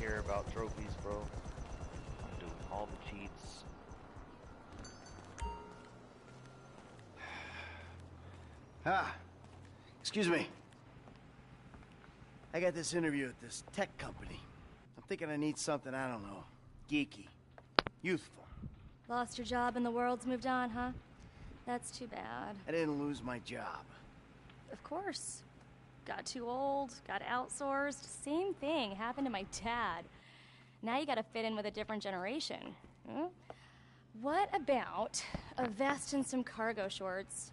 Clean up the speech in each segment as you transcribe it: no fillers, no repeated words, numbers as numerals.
care about trophies, bro. I'm doing all the cheats. Excuse me. I got this interview at this tech company. I'm thinking I need something, I don't know, geeky, youthful. Lost your job and the world's moved on, huh? That's too bad. I didn't lose my job. Of course. Got too old, got outsourced. Same thing happened to my dad. Now you gotta fit in with a different generation. Hmm? What about a vest and some cargo shorts?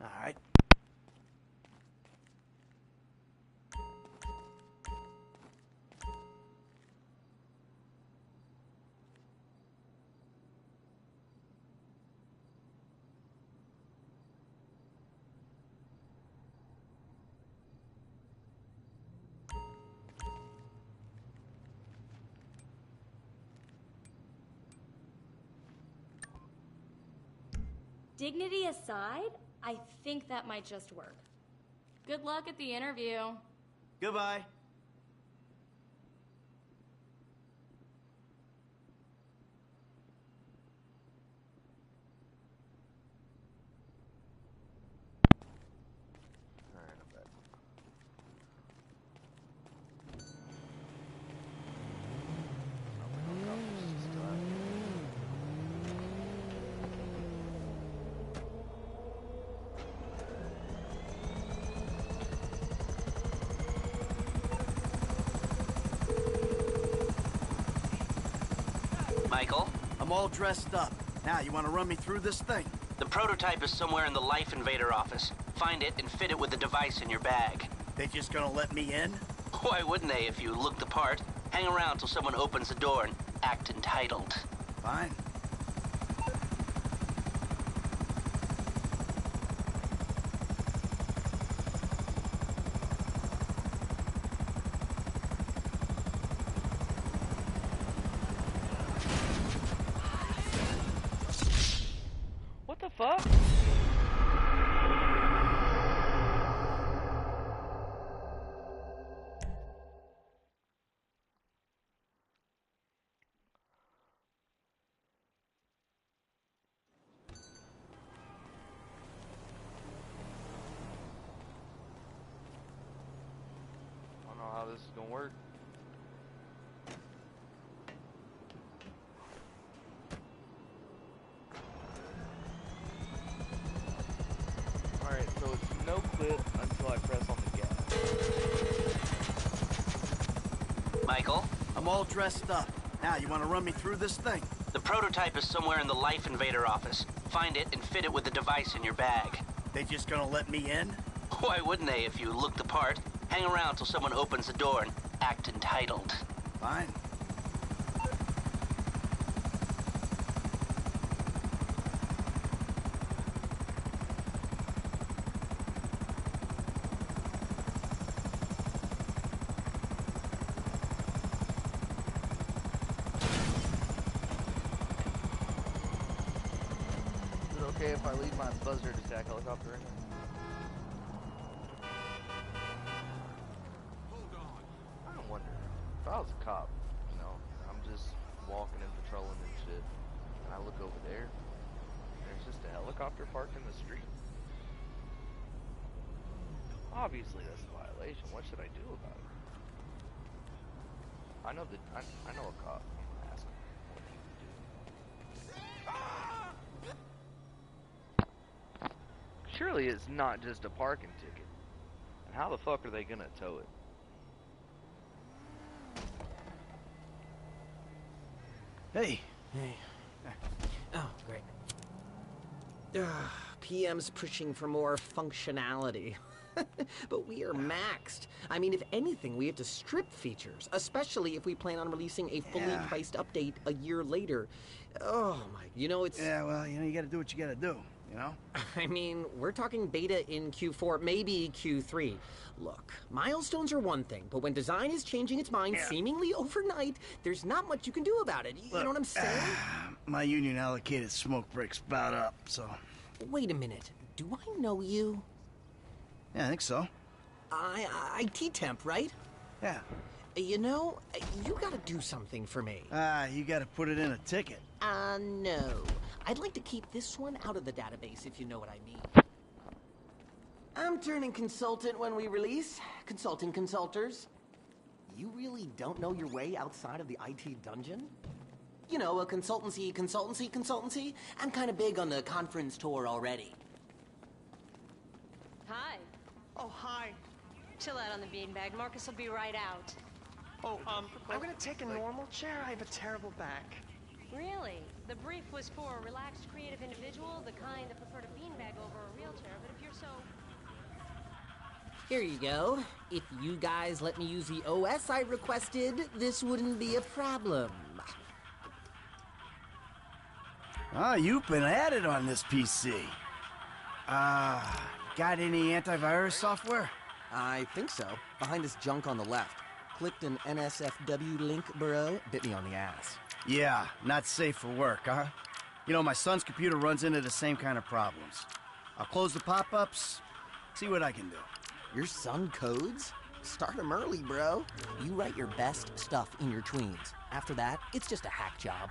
All right. Dignity aside, I think that might just work. Good luck at the interview. Goodbye. Alright, I'm back. Michael? I'm all dressed up. Now, you want to run me through this thing? The prototype is somewhere in the Life Invader office. Find it and fit it with the device in your bag. They just gonna let me in? Why wouldn't they if you look the part? Hang around till someone opens the door and act entitled. Fine. What the fuck? I don't know how this is gonna work. Alright, so it's no quit until I press on the gas. Michael? I'm all dressed up. Now, you want to run me through this thing? The prototype is somewhere in the Life Invader office. Find it and fit it with the device in your bag. They just gonna let me in? Why wouldn't they if you look the part? Hang around till someone opens the door and act entitled. Fine. Is it okay if I leave my buzzard attack helicopter in here? I wonder, if I was a cop, you know, I'm just walking and patrolling and shit, and I look over there, and there's just a helicopter parked in the street. Obviously that's a violation. What should I do about it? I know a cop. I'm gonna ask him what he would do. Surely it's not just a parking ticket. And how the fuck are they gonna tow it? Hey. Hey. Oh, great. PM's pushing for more functionality. But we are maxed. I mean, if anything, we have to strip features, especially if we plan on releasing a fully priced update a year later. Oh my, you know, it's... Yeah, well, you know, you gotta do what you gotta do, you know? I mean, we're talking beta in Q4, maybe Q3. Look, milestones are one thing, but when design is changing its mind seemingly overnight, there's not much you can do about it. You know what I'm saying? My union allocated smoke breaks about up, so... Wait a minute. Do I know you? Yeah, I think so. IT temp, right? Yeah. You know, you gotta do something for me. You gotta put it in a ticket. No. I'd like to keep this one out of the database, if you know what I mean. I'm turning consultant when we release. Consulting consulters. You really don't know your way outside of the IT dungeon? You know, a consultancy. I'm kind of big on the conference tour already. Hi. Oh, hi. Chill out on the beanbag. Marcus will be right out. Oh, I'm gonna take a normal chair. I have a terrible back. Really? The brief was for a relaxed, creative individual, the kind that preferred a beanbag over a real chair, but if you're so... Here you go. If you guys let me use the OS I requested, this wouldn't be a problem. Oh, you've been at it on this PC. Got any antivirus software? I think so. Behind this junk on the left. Clicked an NSFW link, bro. Bit me on the ass. Yeah, not safe for work, huh? You know, my son's computer runs into the same kind of problems. I'll close the pop-ups, see what I can do. Your son codes? Start him early, bro. You write your best stuff in your tweens. After that, it's just a hack job.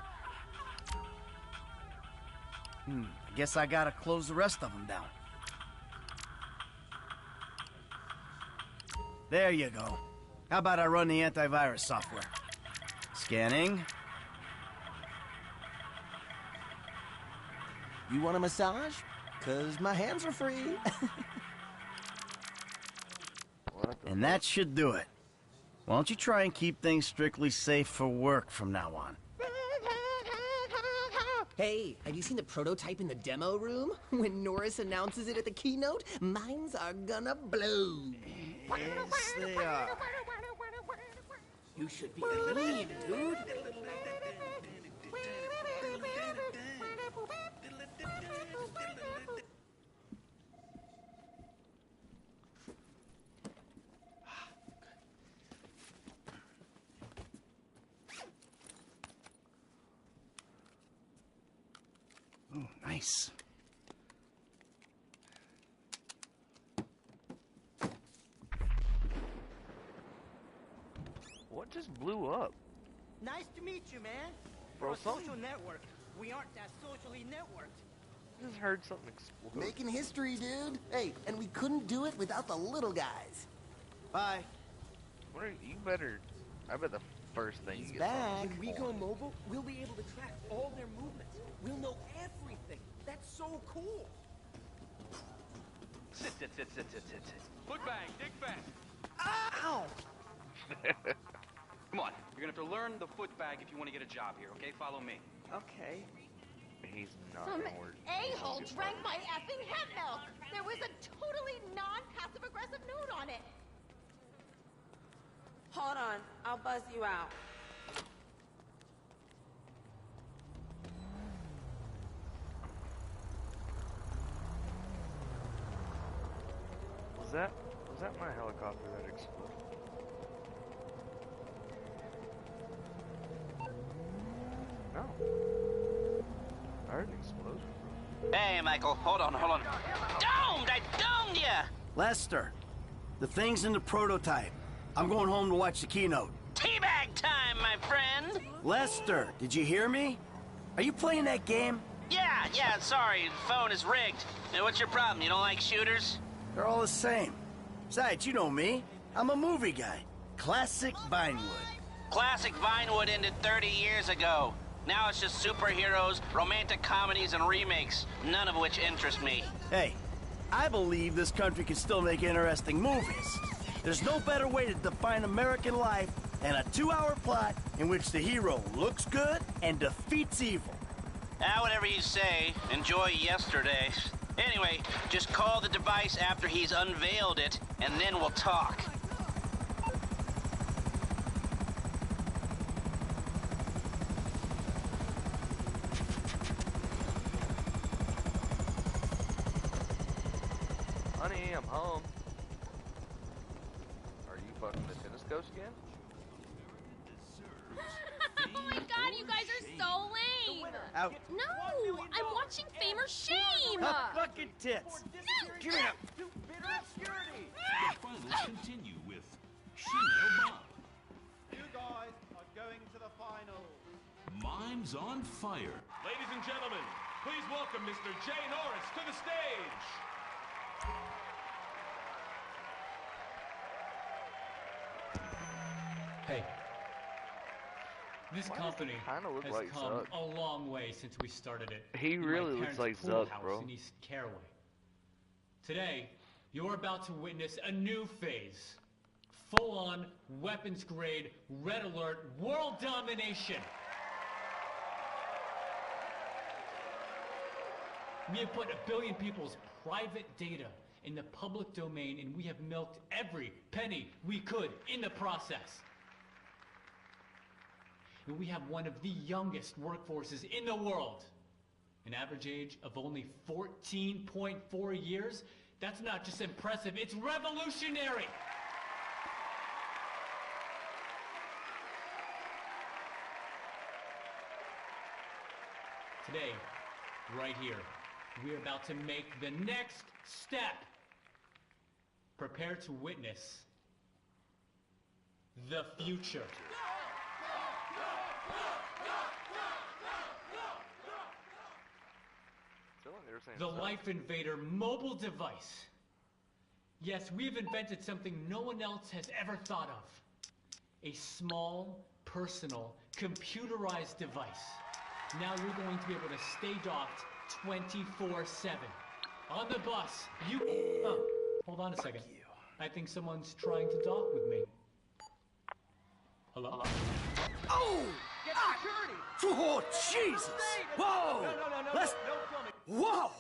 I guess I gotta close the rest of them down. There you go. How about I run the antivirus software? Scanning. You want a massage? 'Cause my hands are free. And that should do it. Why don't you try and keep things strictly safe for work from now on? Hey, have you seen the prototype in the demo room? When Norris announces it at the keynote, minds are gonna blow. Yes, they are. You should be the lead, dude. Oh, nice. What just blew up? Nice to meet you, man. Bro, We're a something- social network. We aren't that socially networked. I just heard something explode. Making history, dude. Hey, and we couldn't do it without the little guys. Bye. What are you better? I bet the first thing He's you get back. When we go mobile, we'll be able to track all their movements. We'll know everything. That's so cool. Sit. Foot bang, dig fast. Ow! Come on, you're gonna have to learn the foot bag if you want to get a job here, okay? Follow me. Okay. He's not Some gonna work. a-hole drank my effing hemp milk! There was a totally non-passive-aggressive note on it! Hold on, I'll buzz you out. Was that my helicopter that exploded? No. I heard an explosion. Hey, Michael, hold on. Domed! I domed ya! Lester, the thing's in the prototype. I'm going home to watch the keynote. Teabag time, my friend! Lester, did you hear me? Are you playing that game? Yeah, sorry, the phone is rigged. Now, what's your problem? You don't like shooters? They're all the same. Besides, you know me. I'm a movie guy. Classic Vinewood. Classic Vinewood ended 30 years ago. Now it's just superheroes, romantic comedies, and remakes, none of which interest me. Hey, I believe this country can still make interesting movies. There's no better way to define American life than a 2-hour plot in which the hero looks good and defeats evil. Whatever you say. Enjoy yesterday. Anyway, just call the device after he's unveiled it, and then we'll talk. Honey, I'm home. Are you fucking the tennis coach again? Oh my god, you guys are so lame! Out. No! I'm watching Fame or Shame! Fucking tits. Give me that. Bitter obscurity. The finals continue with Chanel Bob. guys are going to the final. Mine's on fire. Ladies and gentlemen, please welcome Mr. Jay Norris to the stage. Hey. This company kind of look has like come Zuck? a long way since we started it. He in my really looks parents' like pool Zuck, house bro. in East Caraway. Today, you're about to witness a new phase. Full-on, weapons-grade, red alert, world domination. We have put 1 billion people's private data in the public domain, and we have milked every penny we could in the process. And we have one of the youngest workforces in the world. An average age of only 14.4 years. That's not just impressive, it's revolutionary. Today, right here, we're about to make the next step. Prepare to witness the future. The Life Invader mobile device. Yes, we've invented something no one else has ever thought of. A small, personal, computerized device. Now you're going to be able to stay docked 24/7. On the bus, you... Oh, hold on a second. I think someone's trying to dock with me. Hello? Oh! Get security! Oh, Jesus! Whoa! No, Let's... no filming. Whoa!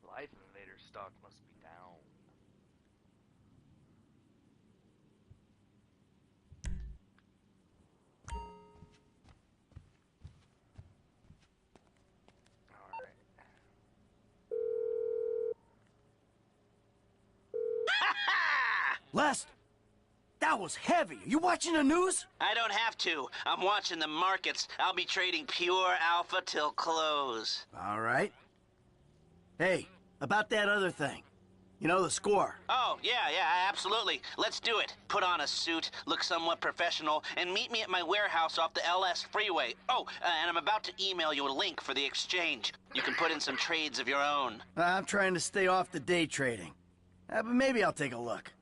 Life Invader stock must be down. Les, that was heavy. Are you watching the news? I don't have to. I'm watching the markets. I'll be trading pure alpha till close. All right. Hey, about that other thing. You know, the score. Oh, yeah, absolutely. Let's do it. Put on a suit, look somewhat professional, and meet me at my warehouse off the LS freeway. Oh, and I'm about to email you a link for the exchange. You can put in some trades of your own. I'm trying to stay off the day trading. But maybe I'll take a look.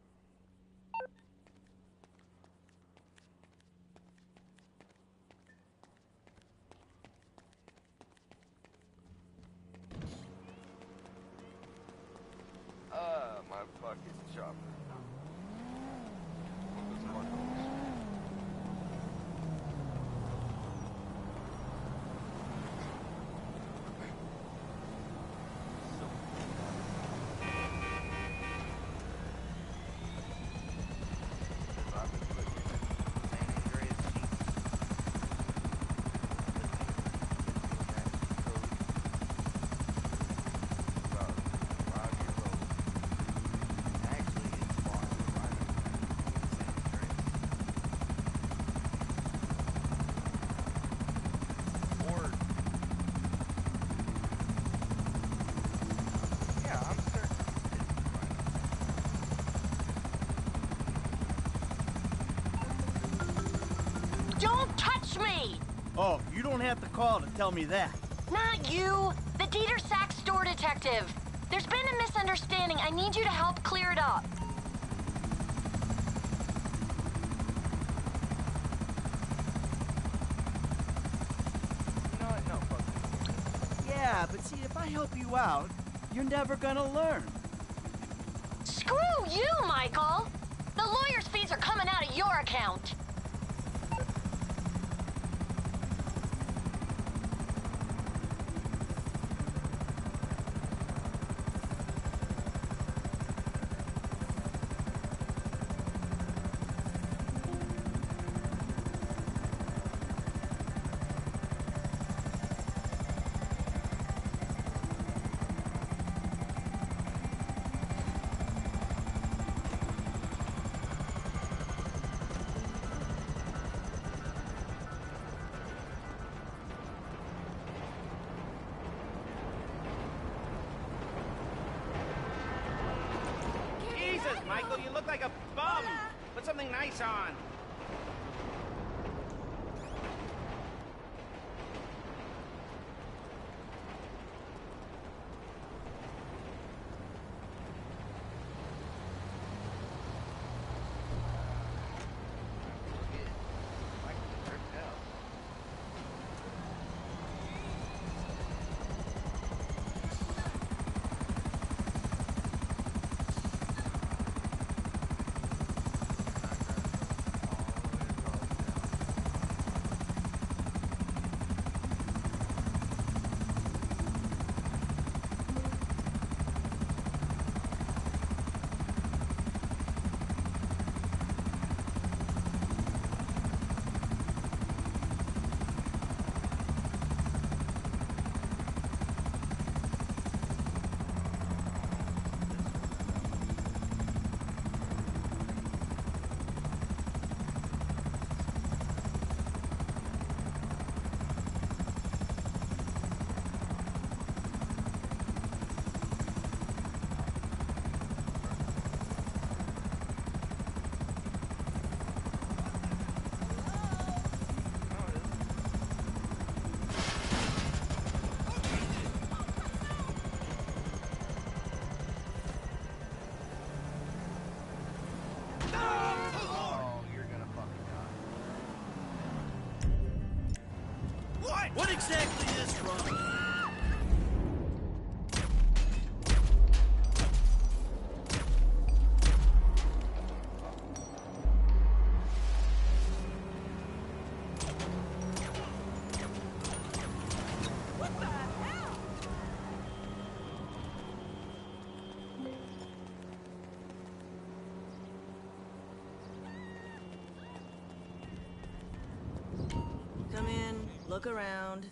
My fucking chopper. Don't touch me! Oh, you don't have to call to tell me that. Not you! The Dieter Sack store detective! There's been a misunderstanding. I need you to help clear it up. Yeah, but see, if I help you out, you're never gonna learn. Screw you, Michael! The lawyer's fees are coming out of your account. Michael, you look like a bum. Put something nice on. What exactly is wrong? What the hell? Come in, look around.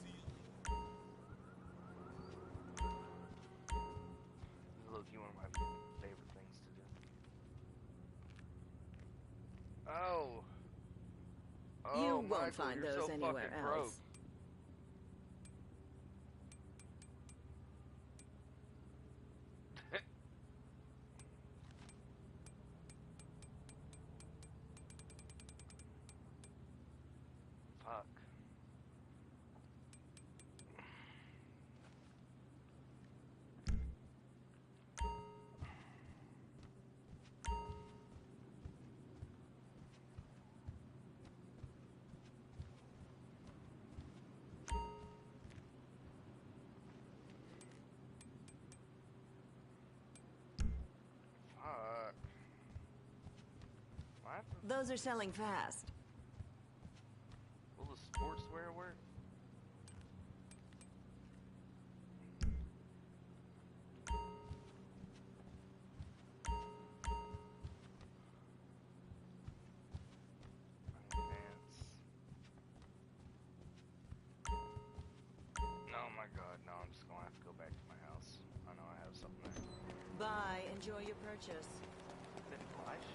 Low-key one of my favorite things to do. Oh. You Michael, won't find you're those so anywhere fucking broke. else. Fuck. Fuck. What? Those are selling fast. Will the sportswear work? Pants. Oh my god, no, I'm just gonna have to go back to my house. I know I have something there. Bye, enjoy your purchase. Been flash?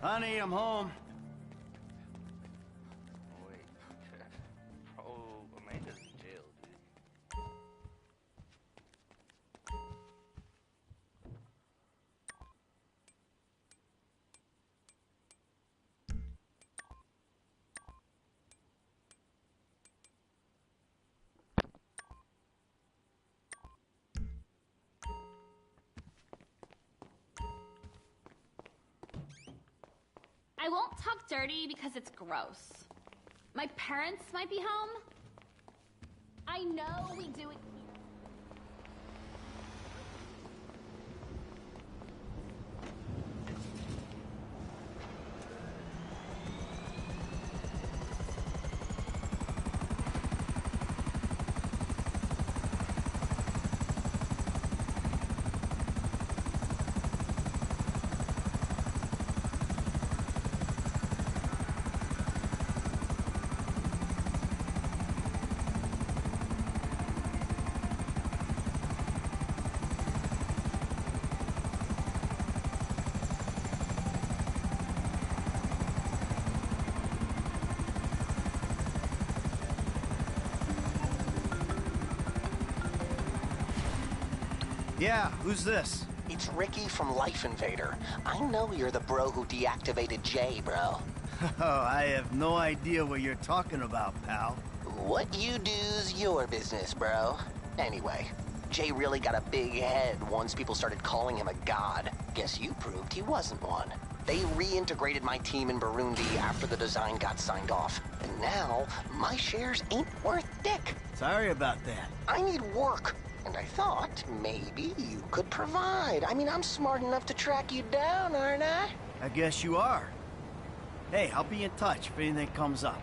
Honey, I'm home. Oh, wait. Bro, Amanda's in jail, dude. I won't talk dirty because it's gross. My parents might be home. I know we do it here. Yeah, who's this? It's Ricky from Life Invader. I know you're the bro who deactivated Jay, bro. Oh, I have no idea what you're talking about, pal. What you do's your business, bro. Anyway, Jay really got a big head once people started calling him a god. Guess you proved he wasn't one. They reintegrated my team in Burundi after the design got signed off. And now, my shares ain't worth dick. Sorry about that. I need work. And I thought maybe you could provide. I mean, I'm smart enough to track you down, aren't I? I guess you are. Hey, I'll be in touch if anything comes up.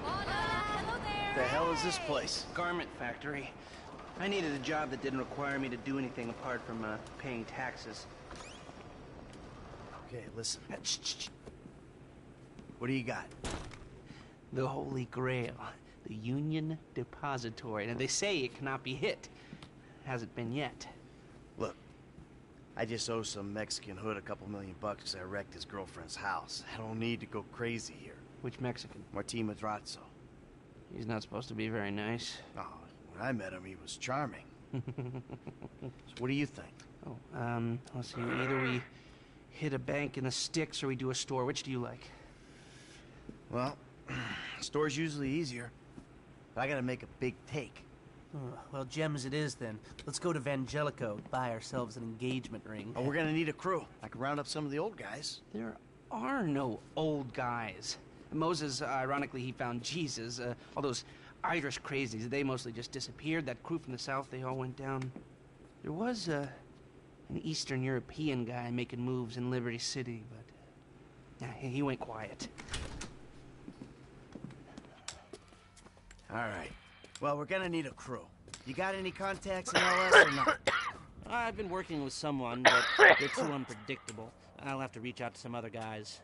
What the hell is this place? Garment factory. I needed a job that didn't require me to do anything apart from paying taxes. Okay, listen. What do you got? The Holy Grail. The Union Depository. Now, they say it cannot be hit. Hasn't been yet. Look, I just owe some Mexican hood a couple $1 million because I wrecked his girlfriend's house. I don't need to go crazy here. Which Mexican? Martín Madrazo. He's not supposed to be very nice. Oh, when I met him, he was charming. So what do you think? Oh, let's see. Either we hit a bank in the sticks or we do a store. Which do you like? Well, store's usually easier, but I gotta make a big take. Well, gems it is then. Let's go to Vangelico, buy ourselves an engagement ring. Oh, we're gonna need a crew. I can round up some of the old guys. There are no old guys. Moses, ironically, he found Jesus. All those Irish crazies, they mostly just disappeared. That crew from the south, they all went down. There was an Eastern European guy making moves in Liberty City, but he went quiet. All right. Well, we're gonna need a crew. You got any contacts in LS or not? I've been working with someone, but they're too unpredictable. I'll have to reach out to some other guys.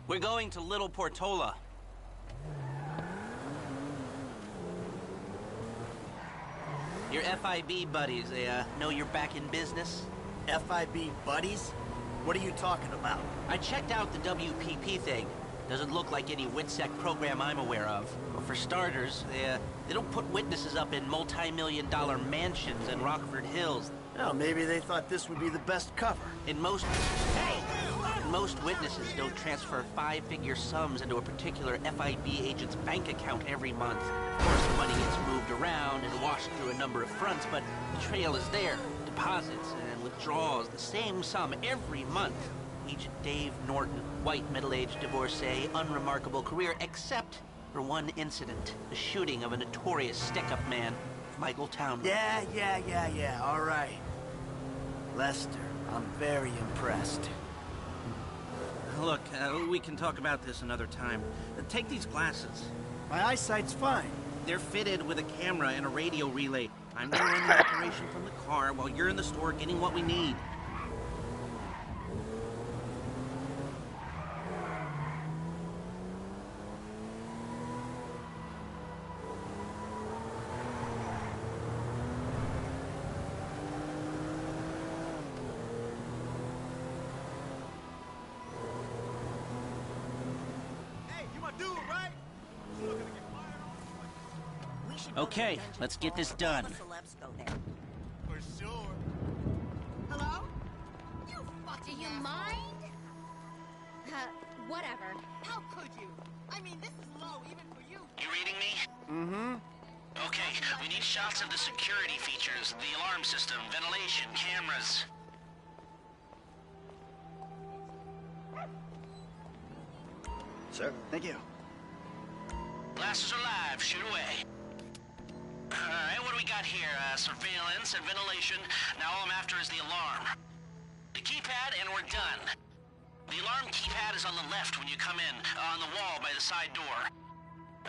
We're going to Little Portola. Your FIB buddies, they know you're back in business? FIB buddies? What are you talking about? I checked out the WPP thing. Doesn't look like any WITSEC program I'm aware of. Well, for starters, they don't put witnesses up in multi-million-dollar mansions in Rockford Hills. Well, maybe they thought this would be the best cover. Most witnesses don't transfer five-figure sums into a particular FIB agent's bank account every month. Of course, the money gets moved around and washed through a number of fronts, but the trail is there. Deposits and withdrawals, the same sum every month. Agent Dave Norton, white, middle-aged divorcee, unremarkable career, except for one incident, the shooting of a notorious stick-up man, Michael Townley. Yeah, all right. Lester, I'm very impressed. Look, we can talk about this another time. Take these glasses. My eyesight's fine. They're fitted with a camera and a radio relay. I'm gonna run the operation from the car while you're in the store getting what we need. Okay, let's get this done. For sure. Hello? You fucking Do you asshole. mind? Whatever. How could you? I mean, this is low even for you. You reading me? Mm-hmm. Okay, we need shots of the security features, the alarm system, ventilation, cameras. Sir, thank you. Glasses are live, shoot away. Alright, what do we got here? Surveillance and ventilation. Now all I'm after is the alarm. The keypad and we're done. The alarm keypad is on the left when you come in, on the wall by the side door.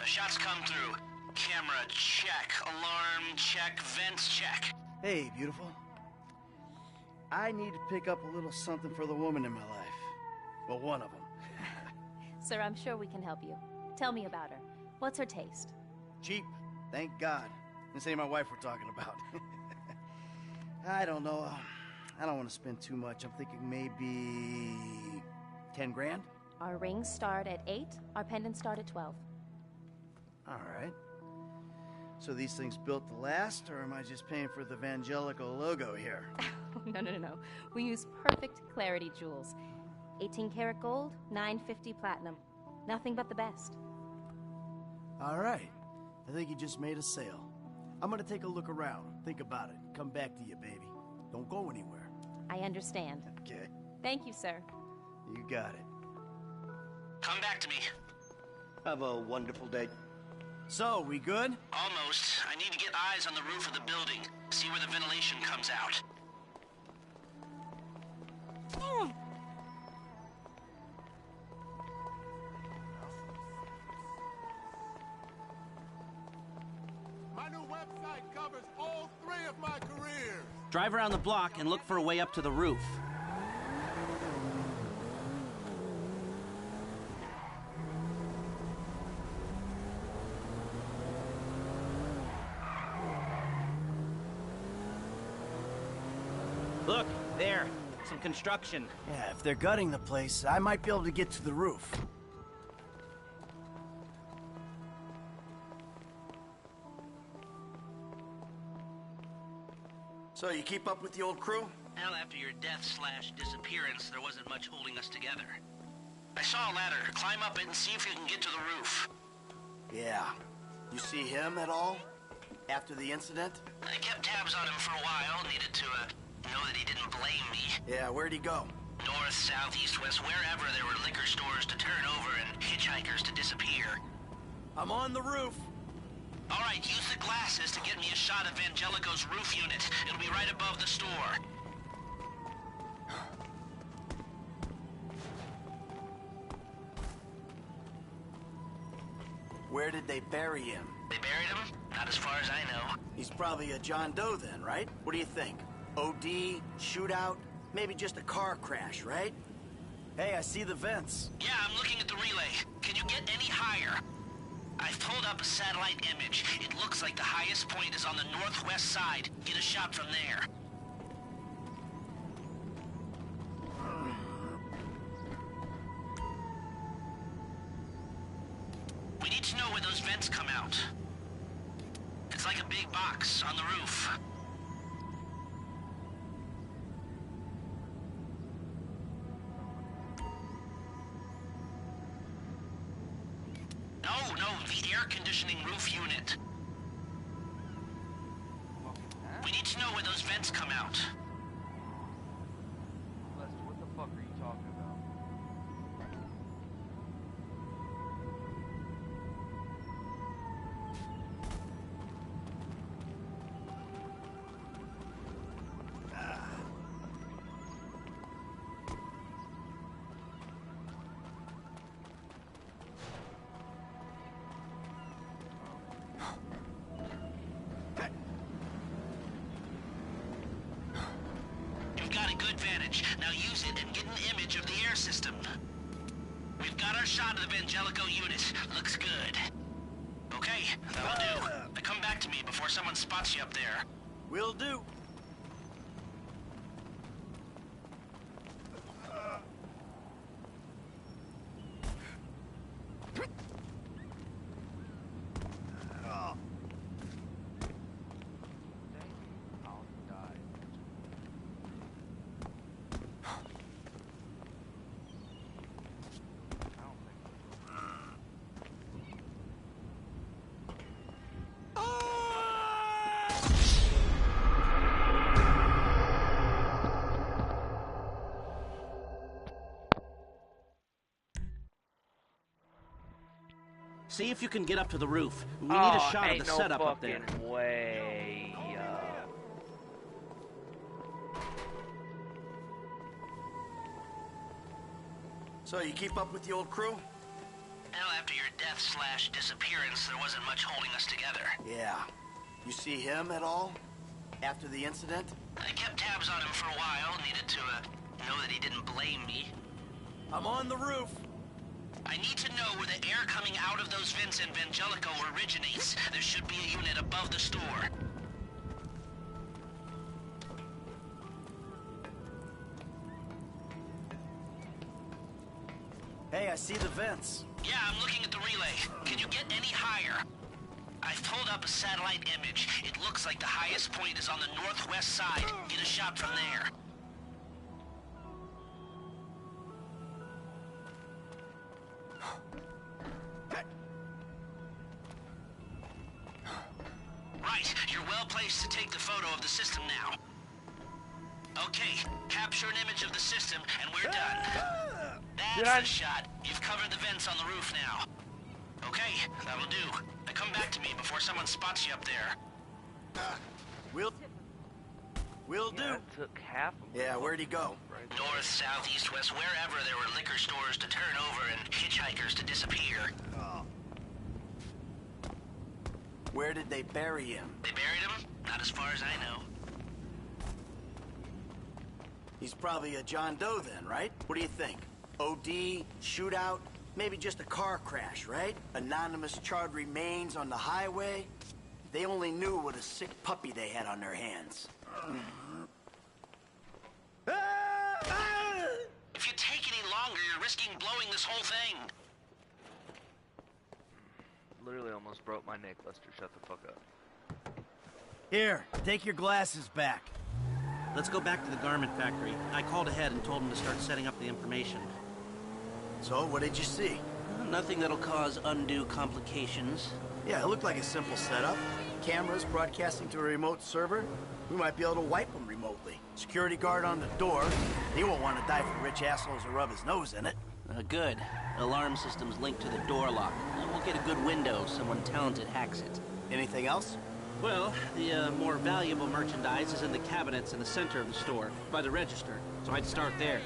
Shots come through. Camera, check. Alarm, check. Vents, check. Hey, beautiful. I need to pick up a little something for the woman in my life. Well, one of them. Sir, I'm sure we can help you. Tell me about her. What's her taste? Cheap, thank God. This ain't my wife we're talking about. I don't know. I don't want to spend too much. I'm thinking maybe 10 grand? Our rings start at 8, our pendants start at 12. All right. So these things built to last, or am I just paying for the Evangelical logo here? No. We use perfect clarity jewels. 18 karat gold, 950 platinum. Nothing but the best. All right. I think you just made a sale. I'm gonna take a look around, think about it, come back to you, baby. Don't go anywhere. I understand. Okay. Thank you, sir. You got it. Come back to me. Have a wonderful day. So, we good? Almost. I need to get eyes on the roof of the building. See where the ventilation comes out. My new website covers all 3 of my careers. Drive around the block and look for a way up to the roof. Look, there. Some construction. Yeah, if they're gutting the place, I might be able to get to the roof. So, you keep up with the old crew? Well, after your death/disappearance, there wasn't much holding us together. I saw a ladder. Climb up it and see if you can get to the roof. Yeah. You see him at all? After the incident? I kept tabs on him for a while. Needed to, know that he didn't blame me. Yeah, where'd he go? North, south, east, west, wherever there were liquor stores to turn over and hitchhikers to disappear. I'm on the roof. All right, use the glasses to get me a shot of Angelico's roof unit. It'll be right above the store. Where did they bury him? They buried him? Not as far as I know. He's probably a John Doe then, right? What do you think? OD, shootout, maybe just a car crash, right? Hey, I see the vents. Yeah, I'm looking at the relay. Can you get any higher? I've pulled up a satellite image. It looks like the highest point is on the northwest side. Get a shot from there. We need to know where those vents come out. It's like a big box on the roof. No, the air conditioning roof unit. We need to know where those vents come out. Lester, what the fuck are you talking about? You've got a good vantage. Now use it and get an image of the air system. We've got our shot of the Evangelico unit. Looks good. Okay, that'll do. Now come back to me before someone spots you up there. Will do. See if you can get up to the roof. We need a shot of the setup up there. Way. So, you keep up with the old crew? Well, after your death/disappearance, there wasn't much holding us together. Yeah. You see him at all? After the incident? I kept tabs on him for a while. Needed to, know that he didn't blame me. I'm on the roof. I need to know where the air coming out of those vents in Evangelico originates. There should be a unit above the store. Hey, I see the vents. Yeah, I'm looking at the relay. Can you get any higher? I've pulled up a satellite image. It looks like the highest point is on the northwest side. Get a shot from there. Right, you're well placed to take the photo of the system now. Okay, capture an image of the system and we're done. That's the shot. You've covered the vents on the roof now. Okay, that'll do. Now come back to me before someone spots you up there. Will do. That took half of Yeah, where'd he go? North, south, east, west, wherever there were liquor stores to turn over and hitchhikers to disappear. Where did they bury him? They buried him? Not as far as I know. He's probably a John Doe then, right? What do you think? OD, shootout, maybe just a car crash, right? Anonymous charred remains on the highway. They only knew what a sick puppy they had on their hands. If you take any longer, you're risking blowing this whole thing. Literally almost broke my neck, Lester. Shut the fuck up. Here, take your glasses back. Let's go back to the garment factory. I called ahead and told him to start setting up the information. So, what did you see? Nothing that'll cause undue complications. Yeah, it looked like a simple setup. Cameras broadcasting to a remote server. We might be able to wipe them remotely. Security guard on the door. He won't want to die for rich assholes who rub his nose in it. Good. Alarm system's linked to the door lock. We'll get a good window if someone talented hacks it. Anything else? Well, the more valuable merchandise is in the cabinets in the center of the store, by the register, so I'd start there.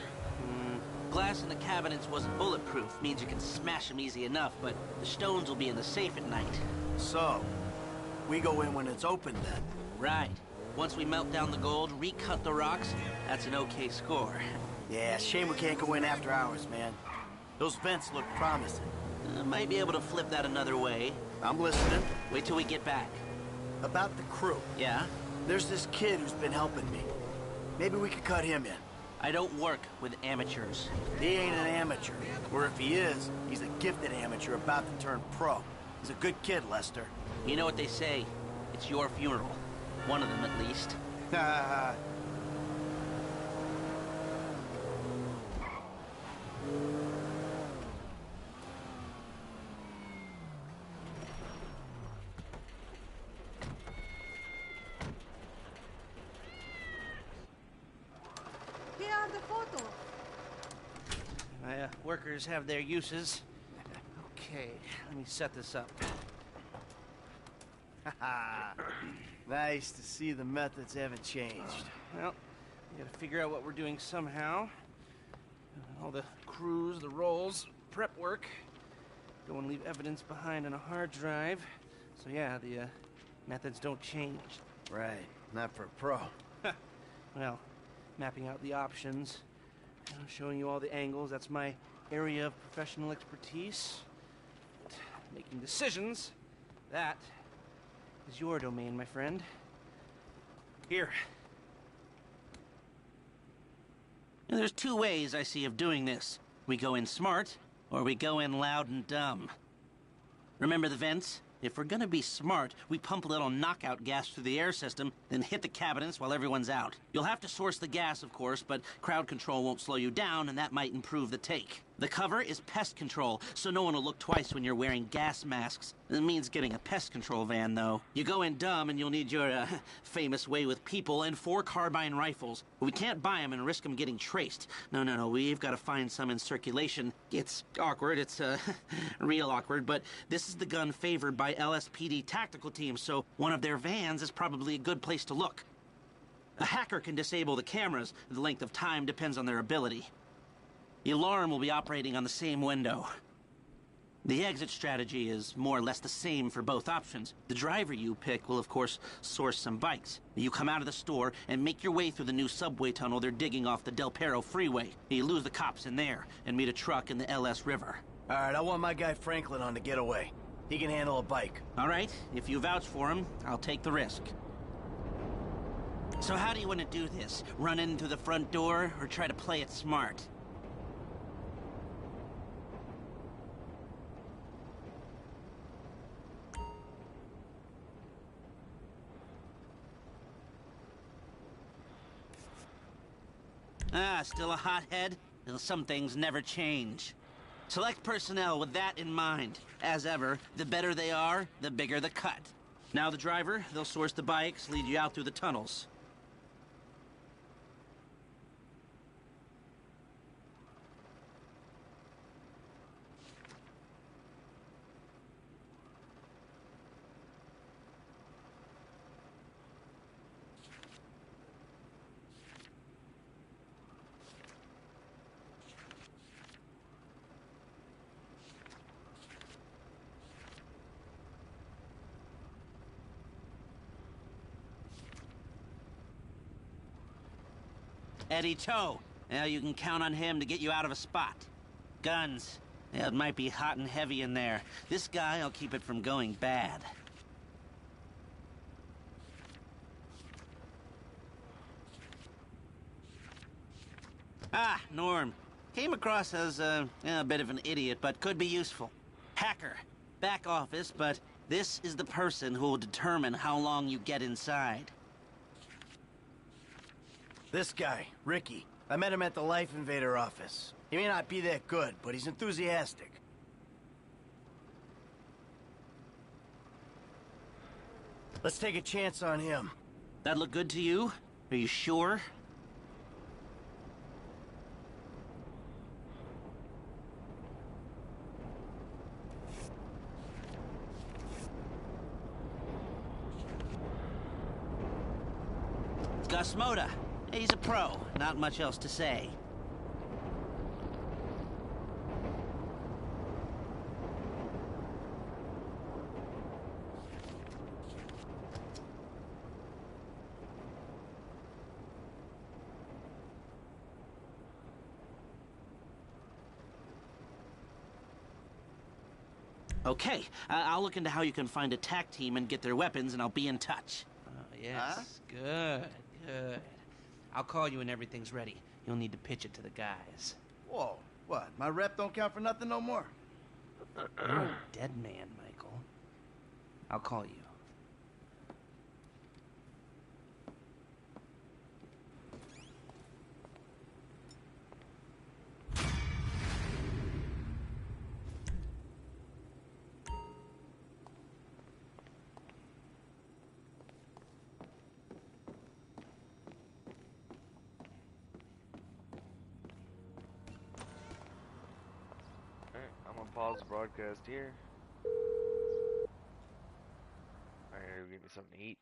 Glass in the cabinets wasn't bulletproof, means you can smash them easy enough, but the stones will be in the safe at night. So, we go in when it's open then? Right. Once we melt down the gold, recut the rocks, that's an okay score. Yeah, shame we can't go in after hours, man. Those vents look promising. Might be able to flip that another way. I'm listening. Wait till we get back. About the crew. Yeah? There's this kid who's been helping me. Maybe we could cut him in. I don't work with amateurs. He ain't an amateur. Or if he is, he's a gifted amateur about to turn pro. He's a good kid, Lester. You know what they say. It's your funeral. One of them, at least. Here are the photos. My workers have their uses. Okay, let me set this up. Nice to see the methods haven't changed. Well, we gotta figure out what we're doing somehow. All the crews, the rolls, prep work. Don't want to leave evidence behind on a hard drive. So yeah, the methods don't change. Right, not for a pro. Well, mapping out the options, showing you all the angles, that's my area of professional expertise. Making decisions, that is your domain, my friend. Here. Now, there's two ways I see of doing this. We go in smart, or we go in loud and dumb. Remember the vents? If we're gonna be smart, we pump a little knockout gas through the air system, then hit the cabinets while everyone's out. You'll have to source the gas, of course, but crowd control won't slow you down, and that might improve the take. The cover is pest control, so no one will look twice when you're wearing gas masks. It means getting a pest control van, though. You go in dumb, and you'll need your, famous way with people and 4 carbine rifles. We can't buy them and risk them getting traced. No, we've got to find some in circulation. It's awkward, it's, real awkward, but this is the gun favored by LSPD tactical teams, so one of their vans is probably a good place to look. A hacker can disable the cameras. The length of time depends on their ability. The alarm will be operating on the same window. The exit strategy is more or less the same for both options. The driver you pick will, of course, source some bikes. You come out of the store and make your way through the new subway tunnel they're digging off the Del Perro freeway. You lose the cops in there and meet a truck in the LS River. All right, I want my guy Franklin on the getaway. He can handle a bike. All right, if you vouch for him, I'll take the risk. So how do you want to do this? Run in through the front door or try to play it smart? Ah, still a hothead? Well, some things never change. Select personnel with that in mind. As ever, the better they are, the bigger the cut. Now the driver, they'll source the bikes, lead you out through the tunnels. Eddie Tow. Now you can count on him to get you out of a spot. Guns. Yeah, it might be hot and heavy in there. This guy will keep it from going bad. Ah, Norm. Came across as a bit of an idiot, but could be useful. Hacker. Back office, but this is the person who will determine how long you get inside. This guy, Ricky. I met him at the Life Invader office. He may not be that good, but he's enthusiastic. Let's take a chance on him. That look good to you? Are you sure? Gus Moda. He's a pro. Not much else to say. Okay, I'll look into how you can find a TAC team and get their weapons, and I'll be in touch. Yes, Huh? Good, good. I'll call you when everything's ready. You'll need to pitch it to the guys. Whoa, what? My rep don't count for nothing no more? You're a dead man, Michael. I'll call you. I'm gonna pause the broadcast here. I gotta go get me something to eat.